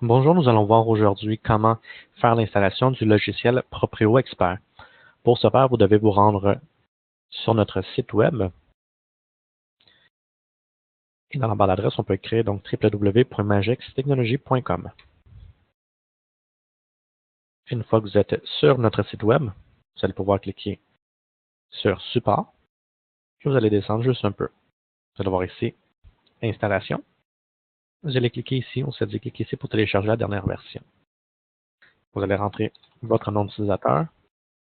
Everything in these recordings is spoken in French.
Bonjour, nous allons voir aujourd'hui comment faire l'installation du logiciel Proprio Expert. Pour ce faire, vous devez vous rendre sur notre site web et dans la barre d'adresse, on peut écrire donc www.magextechnologie.com. Une fois que vous êtes sur notre site web, vous allez pouvoir cliquer sur Support et vous allez descendre juste un peu. Vous allez voir ici Installation. Vous allez cliquer ici, on s'est dit cliquer ici pour télécharger la dernière version. Vous allez rentrer votre nom d'utilisateur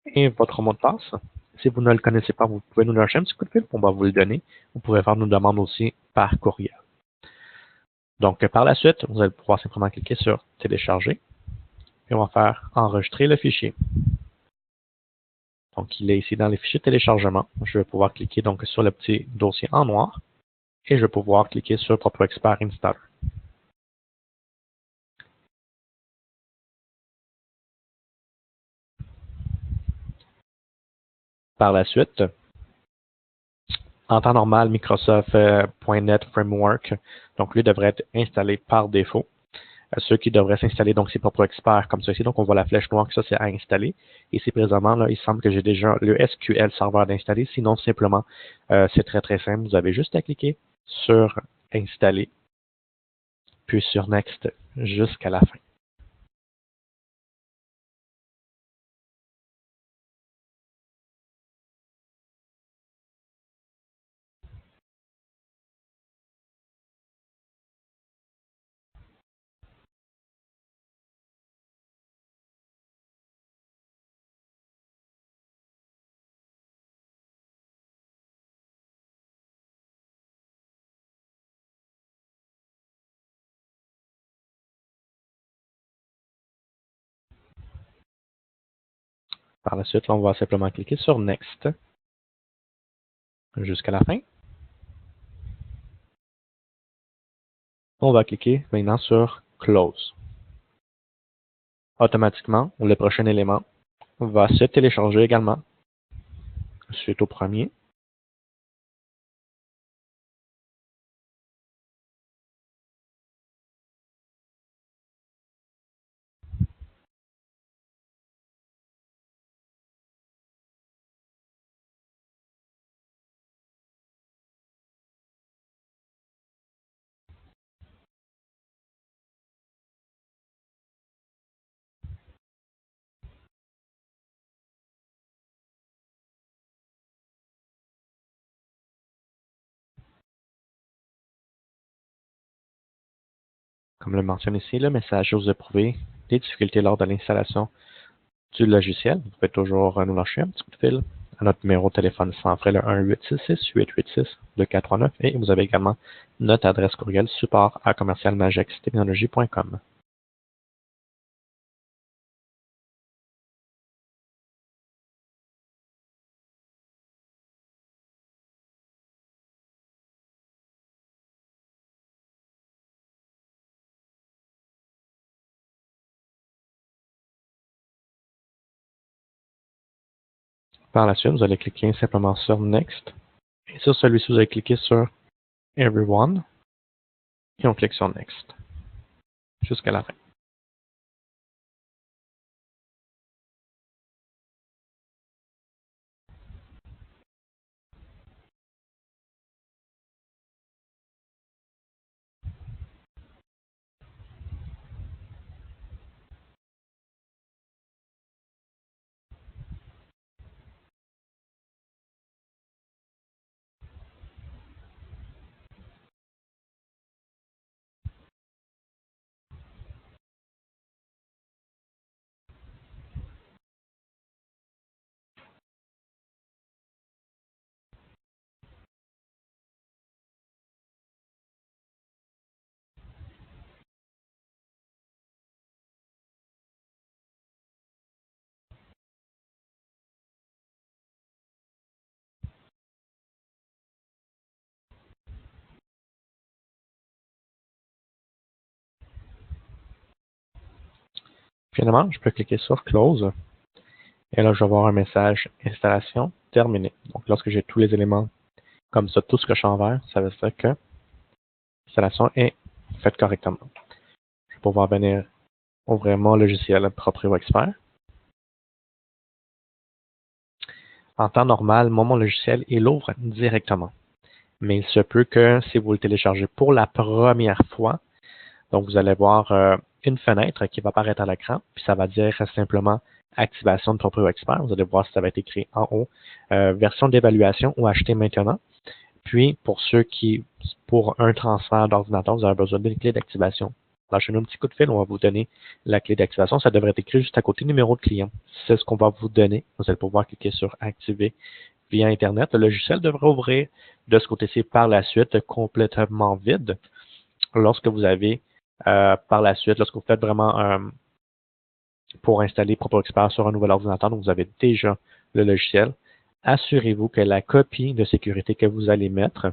et votre mot de passe. Si vous ne le connaissez pas, vous pouvez nous lâcher un petit coup de fil, on va vous le donner. Vous pouvez faire nos demandes aussi par courriel. Donc, par la suite, vous allez pouvoir simplement cliquer sur Télécharger et on va faire Enregistrer le fichier. Donc, il est ici dans les fichiers de téléchargement. Je vais pouvoir cliquer donc sur le petit dossier en noir et je vais pouvoir cliquer sur Proprio Expert Installer. Par la suite, en temps normal, Microsoft.NET Framework, donc lui devrait être installé par défaut. Ceux qui devraient s'installer, donc c'est Proprio Expert comme ceci. Donc on voit la flèche noire que ça c'est à installer. Et c'est présentement, là, il semble que j'ai déjà le SQL Server d'installer. Sinon, simplement, c'est très simple. Vous avez juste à cliquer sur Installer, puis sur Next jusqu'à la fin. Par la suite, là, on va simplement cliquer sur Next jusqu'à la fin. On va cliquer maintenant sur Close. Automatiquement, le prochain élément va se télécharger également suite au premier. Comme le mentionne ici, le message vous éprouver des difficultés lors de l'installation du logiciel. Vous pouvez toujours nous lâcher un petit coup de fil à notre numéro de téléphone sans frais, le 1-866-886-2439 et vous avez également notre adresse courriel support@commercialmagextechnologie.com. Par la suite, vous allez cliquer simplement sur Next et sur celui-ci, vous allez cliquer sur Everyone et on clique sur Next jusqu'à la fin. Finalement, je peux cliquer sur Close et là, je vais avoir un message Installation terminée. Donc, lorsque j'ai tous les éléments comme ça, tout ce que je suis en vert, ça veut dire que l'installation est faite correctement. pouvoir venir ouvrir mon logiciel Proprio Expert. En temps normal, mon logiciel, il ouvre directement. Mais il se peut que si vous le téléchargez pour la première fois, donc vous allez voir une fenêtre qui va apparaître à l'écran, puis ça va dire simplement activation de Proprio Expert. Vous allez voir si ça va être écrit en haut, version d'évaluation ou acheter maintenant. Puis, pour ceux qui, pour un transfert d'ordinateur, vous avez besoin d'une clé d'activation. Lâchez-nous un petit coup de fil, on va vous donner la clé d'activation. Ça devrait être écrit juste à côté numéro de client. C'est ce qu'on va vous donner. Vous allez pouvoir cliquer sur Activer via Internet. Le logiciel devrait ouvrir de ce côté-ci par la suite complètement vide. Lorsque vous avez, par la suite, lorsque vous faites vraiment pour installer Proprio Expert sur un nouvel ordinateur, donc vous avez déjà le logiciel, assurez-vous que la copie de sécurité que vous allez mettre,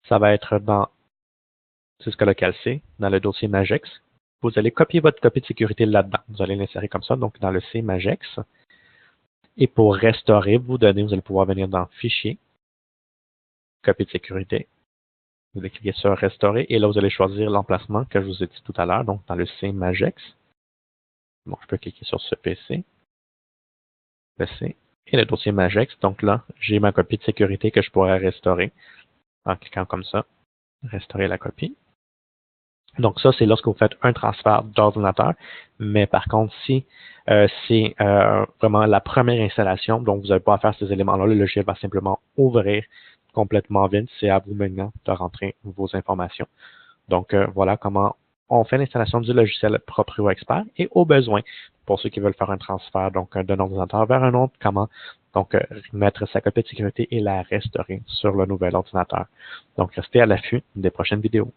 ça va être dans Cisco Local C, dans le dossier Magex. Vous allez copier votre copie de sécurité là-dedans. Vous allez l'insérer comme ça, donc dans le C Magex. Et pour restaurer vos données, vous allez pouvoir venir dans Fichier, Copie de sécurité. Vous allez cliquer sur Restaurer et là, vous allez choisir l'emplacement que je vous ai dit tout à l'heure, donc dans le C Magex. Bon, je peux cliquer sur ce PC, le C, et le dossier Magex. Donc là, j'ai ma copie de sécurité que je pourrais restaurer en cliquant comme ça, restaurer la copie. Donc ça, c'est lorsque vous faites un transfert d'ordinateur, mais par contre, si c'est vraiment la première installation, donc vous n'avez pas à faire ces éléments-là, le logiciel va simplement ouvrir complètement vide. C'est à vous maintenant de rentrer vos informations. Donc voilà comment on fait l'installation du logiciel Proprio Expert et au besoin, pour ceux qui veulent faire un transfert donc d'un ordinateur vers un autre, comment donc mettre sa copie de sécurité et la restaurer sur le nouvel ordinateur. Donc restez à l'affût des prochaines vidéos.